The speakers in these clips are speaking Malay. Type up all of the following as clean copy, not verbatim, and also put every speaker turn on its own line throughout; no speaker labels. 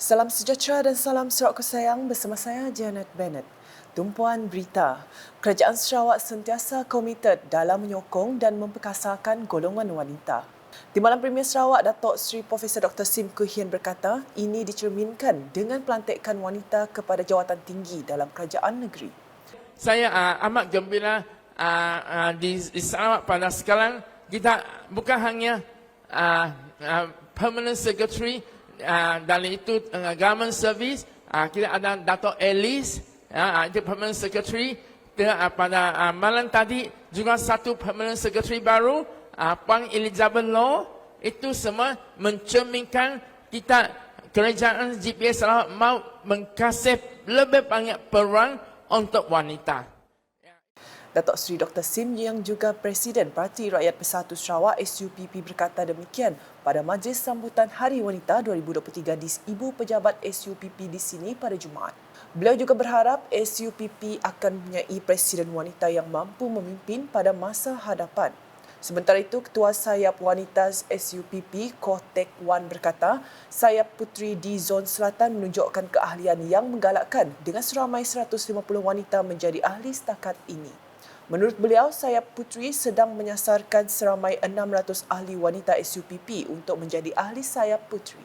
Salam sejahtera dan salam Sarawak Sayang bersama saya Janet Bennett. Tumpuan berita, Kerajaan Sarawak sentiasa komited dalam menyokong dan memperkasakan golongan wanita. Timbalan Premier Sarawak Datuk Seri Profesor Dr. Sim Koo Hian berkata ini dicerminkan dengan pelantikan wanita kepada jawatan tinggi dalam kerajaan negeri.
Saya amat gembira di Sarawak pada sekarang kita bukan hanya permanent secretary dan itu government service, kita ada Dato' Alice, itu permanent secretary. Pada malam tadi juga satu permanent secretary baru, Puan Elizabeth Law. Itu semua mencerminkan kita kerajaan GPS Sarawak mahu mengkasih lebih banyak peluang untuk wanita.
Datuk Seri Dr. Sim yang juga Presiden Parti Rakyat Bersatu Sarawak SUPP berkata demikian pada Majlis Sambutan Hari Wanita 2023 di Ibu Pejabat SUPP di sini pada Jumaat. Beliau juga berharap SUPP akan mempunyai Presiden wanita yang mampu memimpin pada masa hadapan. Sementara itu, Ketua Sayap Wanita SUPP, Koh Tek Wan berkata, Sayap Puteri di Zon Selatan menunjukkan keahlian yang menggalakkan dengan seramai 150 wanita menjadi ahli setakat ini. Menurut beliau, Sayap Puteri sedang menyasarkan seramai 600 ahli wanita SUPP untuk menjadi ahli Sayap Puteri.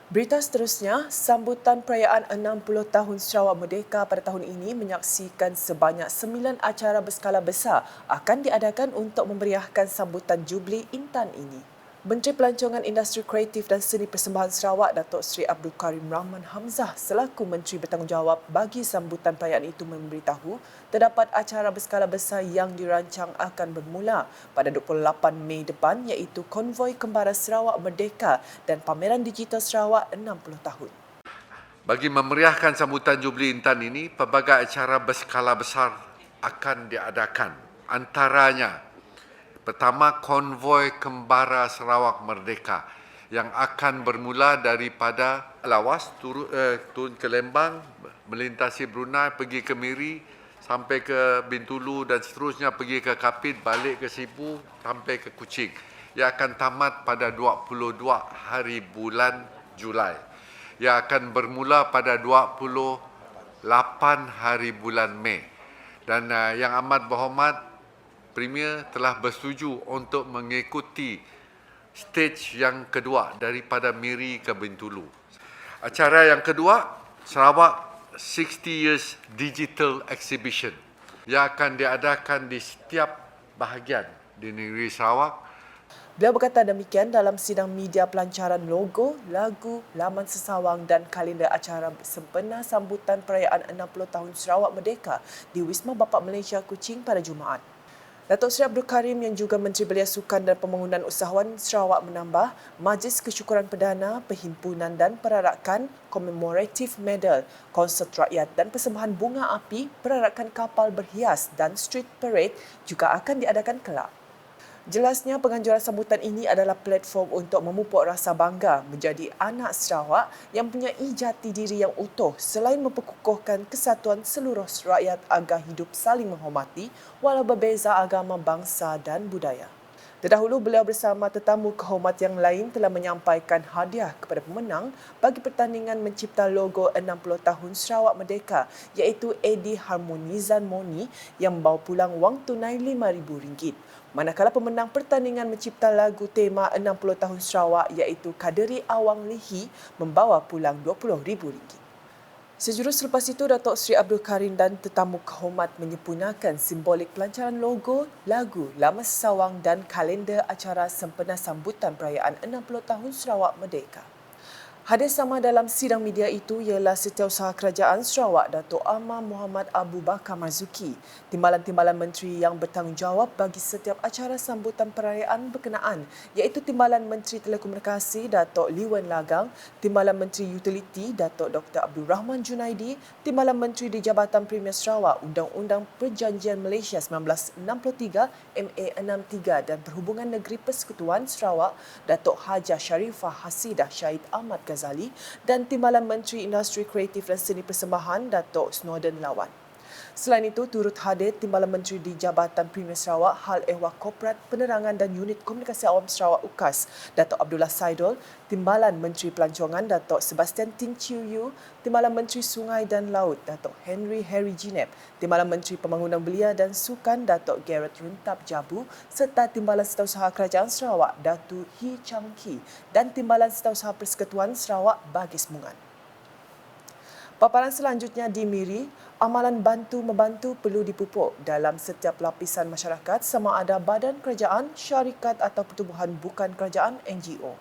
Berita seterusnya, sambutan perayaan 60 tahun Sarawak Merdeka pada tahun ini menyaksikan sebanyak 9 acara berskala besar akan diadakan untuk memeriahkan sambutan Jubli Intan ini. Menteri Pelancongan Industri Kreatif dan Seni Persembahan Sarawak Datuk Seri Abdul Karim Rahman Hamzah selaku Menteri Bertanggungjawab bagi sambutan perayaan itu memberitahu terdapat acara berskala besar yang dirancang akan bermula pada 28 Mei depan iaitu Konvoi Kembara Sarawak Merdeka dan Pameran Digital Sarawak 60 tahun.
Bagi memeriahkan sambutan Jubli Intan ini, pelbagai acara berskala besar akan diadakan. Antaranya, pertama, Konvoi Kembara Sarawak Merdeka yang akan bermula daripada Lawas, turun ke Lembang, melintasi Brunei, pergi ke Miri, sampai ke Bintulu dan seterusnya, pergi ke Kapit, balik ke Sibu, sampai ke Kuching. Ia akan tamat pada 22 hari bulan Julai. Ia akan bermula pada 28 hari bulan Mei. Dan yang amat berhormat, Premier telah bersetuju untuk mengikuti stage yang kedua daripada Miri ke Bintulu. Acara yang kedua, Sarawak 60 Years Digital Exhibition yang akan diadakan di setiap bahagian di negeri Sarawak.
Beliau berkata demikian dalam sidang media pelancaran logo, lagu, laman sesawang dan kalender acara sempena sambutan perayaan 60 tahun Sarawak Merdeka di Wisma Bapa Malaysia Kuching pada Jumaat. Datuk Seri Abdul Karim yang juga Menteri Belia Sukan dan Pembangunan Usahawan Sarawak menambah Majlis Kesyukuran Perdana, Perhimpunan dan Perarakan, Commemorative Medal, konsert rakyat dan persembahan bunga api, perarakan kapal berhias dan street parade juga akan diadakan kelak. Jelasnya penganjuran sambutan ini adalah platform untuk memupuk rasa bangga menjadi anak Sarawak yang mempunyai jati diri yang utuh selain memperkukuhkan kesatuan seluruh rakyat agar hidup saling menghormati walau berbeza agama, bangsa dan budaya. Terdahulu beliau bersama tetamu kehormat yang lain telah menyampaikan hadiah kepada pemenang bagi pertandingan mencipta logo 60 tahun Sarawak Merdeka iaitu Eddie Harmonizan Moni yang membawa pulang wang tunai RM5,000. Manakala pemenang pertandingan mencipta lagu tema 60 tahun Sarawak iaitu Kaderi Awang Lihi membawa pulang RM20,000. Sejurus selepas itu, Datuk Seri Abdul Karim dan tetamu kehormat menyempurnakan simbolik pelancaran logo, lagu, laman sesawang dan kalender acara sempena sambutan perayaan 60 tahun Sarawak Merdeka. Hadir sama dalam sidang media itu ialah Setiausaha Kerajaan Sarawak Datuk Amar Muhammad Abu Bakar Marzuki, timbalan-timbalan menteri yang bertanggungjawab bagi setiap acara sambutan perayaan berkenaan iaitu Timbalan Menteri Telekomunikasi Datuk Lee Wen Lagang, Timbalan Menteri Utiliti Datuk Dr. Abdul Rahman Junaidi, Timbalan Menteri di Jabatan Premier Sarawak Undang-Undang Perjanjian Malaysia 1963 MA63 dan Perhubungan Negeri Persekutuan Sarawak Datuk Hajah Sharifah Hasidah Syahid Ahmad Ghazali dan Timbalan Menteri Industri Kreatif dan Seni Persembahan Datuk Snowden Lawan. Selain itu, turut hadir Timbalan Menteri di Jabatan Premier Sarawak, Hal Ehwal Korporat, Penerangan dan Unit Komunikasi Awam Sarawak UKAS, Datuk Abdullah Saidul, Timbalan Menteri Pelancongan, Datuk Sebastian Ting Chiu Yu, Timbalan Menteri Sungai dan Laut, Datuk Henry Jinep, Timbalan Menteri Pembangunan Belia dan Sukan, Datuk Garrett Yuntap Jabu, serta Timbalan Setiausaha Kerajaan Sarawak, Datuk Hee Chang Kee dan Timbalan Setiausaha Persekutuan Sarawak, Bagis Mungan. Paparan selanjutnya di Miri, amalan bantu-membantu perlu dipupuk dalam setiap lapisan masyarakat sama ada badan kerajaan, syarikat atau pertubuhan bukan kerajaan NGO.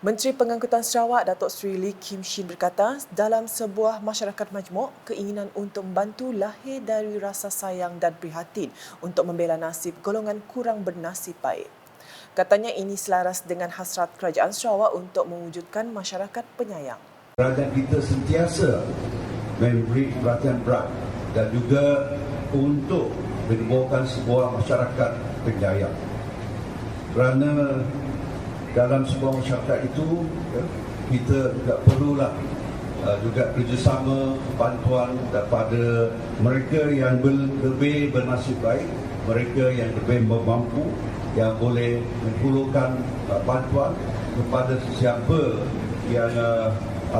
Menteri Pengangkutan Sarawak Datuk Seri Lee Kim Shin berkata, dalam sebuah masyarakat majmuk, keinginan untuk membantu lahir dari rasa sayang dan prihatin untuk membela nasib golongan kurang bernasib baik. Katanya ini selaras dengan hasrat kerajaan Sarawak untuk mewujudkan masyarakat penyayang.
Kerajaan kita sentiasa memberi perhatian berat dan juga untuk menyembuhkan sebuah masyarakat penyayang. Kerana dalam sebuah masyarakat itu kita juga perlulah juga kerjasama bantuan daripada mereka yang lebih bernasib baik, mereka yang lebih mampu, yang boleh menghulurkan bantuan kepada sesiapa yang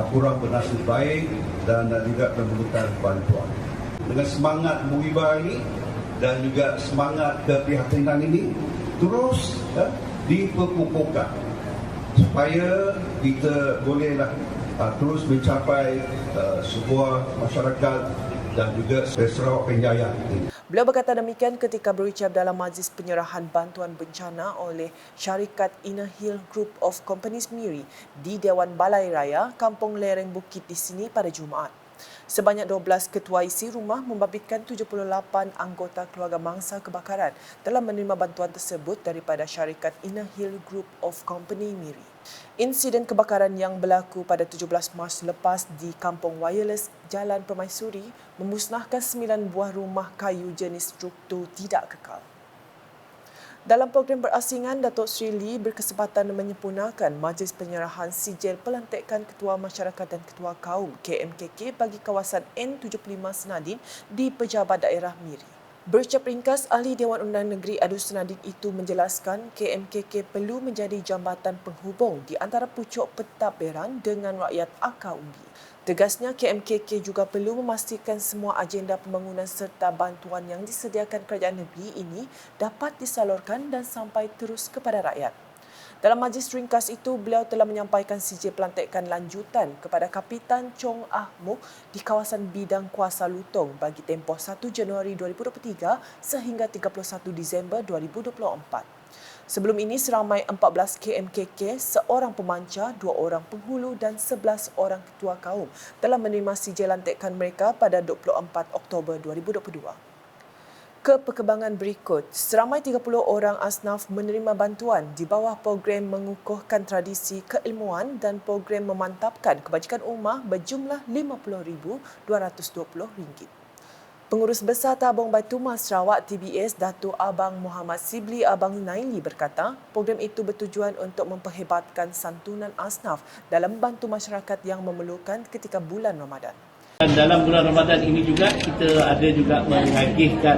kurang bernasib baik dan juga memerlukan bantuan. Dengan semangat muhibah ini dan juga semangat keprihatinan ini terus diperkukuhkan supaya kita bolehlah terus mencapai sebuah masyarakat dan juga Sarawak penyayang ini.
Beliau berkata demikian ketika berucap dalam majlis penyerahan bantuan bencana oleh syarikat Inner Hill Group of Companies Miri di Dewan Balai Raya, Kampung Lereng Bukit di sini pada Jumaat. Sebanyak 12 ketua isi rumah membabitkan 78 anggota keluarga mangsa kebakaran dalam menerima bantuan tersebut daripada syarikat Inner Hill Group of Company Miri. Insiden kebakaran yang berlaku pada 17 Mac lepas di Kampung Wireless, Jalan Permaisuri memusnahkan 9 buah rumah kayu jenis struktur tidak kekal. Dalam program berasingan, Datuk Seri Lee berkesempatan menyempurnakan majlis penyerahan sijil pelantikan Ketua Masyarakat dan Ketua Kaum KMKK bagi kawasan N75 Senadin di Pejabat Daerah Miri. Berucap ringkas, Ahli Dewan Undang Negeri Adu Senadin itu menjelaskan KMKK perlu menjadi jambatan penghubung di antara pucuk pentadbiran dengan rakyat akar umbi. Tegasnya, KMKK juga perlu memastikan semua agenda pembangunan serta bantuan yang disediakan kerajaan negeri ini dapat disalurkan dan sampai terus kepada rakyat. Dalam majlis ringkas itu, beliau telah menyampaikan sijil pelantikan lanjutan kepada Kapitan Chong Ah Mok di kawasan bidang Kuasa Lutong bagi tempoh 1 Januari 2023 sehingga 31 Disember 2024. Sebelum ini, seramai 14 KMKK, seorang pemancar, 2 orang penghulu dan 11 orang ketua kaum telah menerima sijil lantikan mereka pada 24 Oktober 2022. Ke perkembangan berikut, seramai 30 orang asnaf menerima bantuan di bawah program mengukuhkan tradisi keilmuan dan program memantapkan kebajikan ummah berjumlah RM50,220. Pengurus Besar Tabung Batu Mas Sarawak TBS Datuk Abang Muhammad Sibli Abang Naili berkata, program itu bertujuan untuk memperhebatkan santunan asnaf dalam membantu masyarakat yang memerlukan ketika bulan Ramadan.
Dan dalam bulan Ramadan ini juga kita ada juga mengagihkan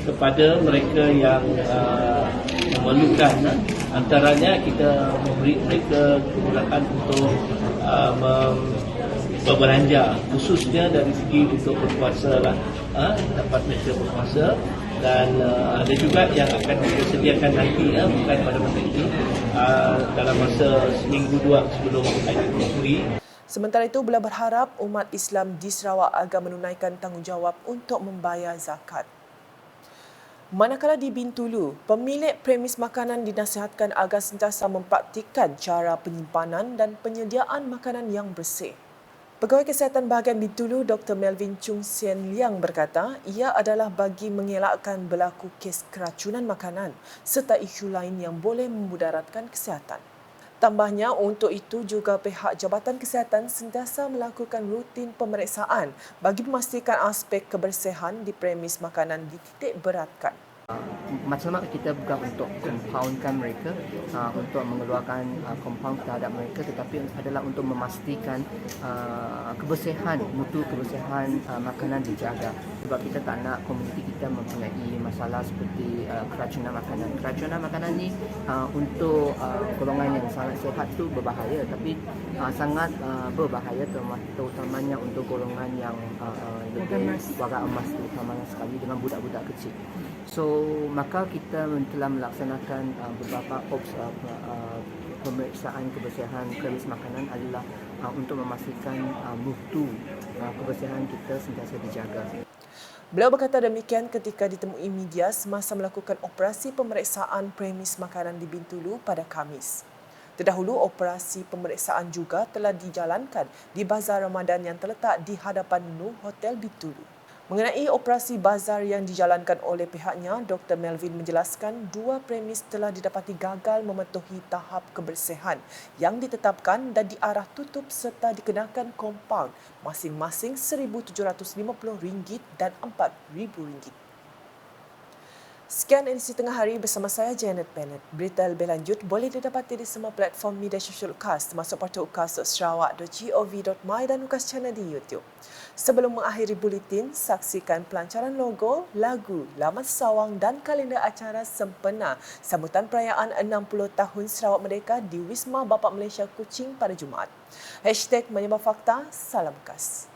kepada mereka yang memerlukan. Antaranya kita memberi mereka kemudahan untuk berbelanja, khususnya dari segi untuk berpuasa lah, dapat mereka berpuasa. Dan ada juga yang akan kita sediakan nanti, bukan pada masa ini, dalam masa seminggu dua sebelum Aidilfitri.
Sementara itu, beliau berharap umat Islam di Sarawak agar menunaikan tanggungjawab untuk membayar zakat. Manakala di Bintulu, pemilik premis makanan dinasihatkan agar sentiasa mempraktikkan cara penyimpanan dan penyediaan makanan yang bersih. Pegawai Kesihatan Bahagian Bintulu, Dr. Melvin Chung Sien Liang berkata, ia adalah bagi mengelakkan berlaku kes keracunan makanan serta isu lain yang boleh memudaratkan kesihatan. Tambahnya, untuk itu juga pihak Jabatan Kesihatan sentiasa melakukan rutin pemeriksaan bagi memastikan aspek kebersihan di premis makanan dititik beratkan.
Matlamat kita bukan untuk compoundkan mereka, untuk mengeluarkan compound terhadap mereka, tetapi adalah untuk memastikan kebersihan, mutu kebersihan makanan dijaga. Sebab kita tak nak komuniti kita mempunyai masalah seperti keracunan makanan. Keracunan makanan ni untuk golongan yang sangat sihat tu berbahaya, tapi sangat berbahaya terutamanya untuk golongan yang lebih warga emas, terutamanya sekali dengan budak-budak kecil. So maka kita telah melaksanakan beberapa pemeriksaan kebersihan premis makanan adalah untuk memastikan mutu kebersihan kita sentiasa dijaga.
Beliau berkata demikian ketika ditemui media semasa melakukan operasi pemeriksaan premis makanan di Bintulu pada Khamis. Terdahulu, operasi pemeriksaan juga telah dijalankan di Bazar Ramadan yang terletak di hadapan Nur Hotel Bintulu. Mengenai operasi bazar yang dijalankan oleh pihaknya, Dr. Melvin menjelaskan 2 premis telah didapati gagal mematuhi tahap kebersihan yang ditetapkan dan diarah tutup serta dikenakan kompaun masing-masing RM1,750 dan RM4,000. Sekian edisi tengah hari bersama saya Janet Bennett. Berita lebih lanjut boleh didapati di semua platform media sosial UKAS termasuk portal ukas.sarawak.gov.my dan UKAS Channel di YouTube. Sebelum mengakhiri buletin, saksikan pelancaran logo, lagu, laman sawang dan kalender acara sempena sambutan perayaan 60 tahun Sarawak Merdeka di Wisma Bapa Malaysia Kuching pada Jumaat. #Menyembah Fakta, salam UKAS.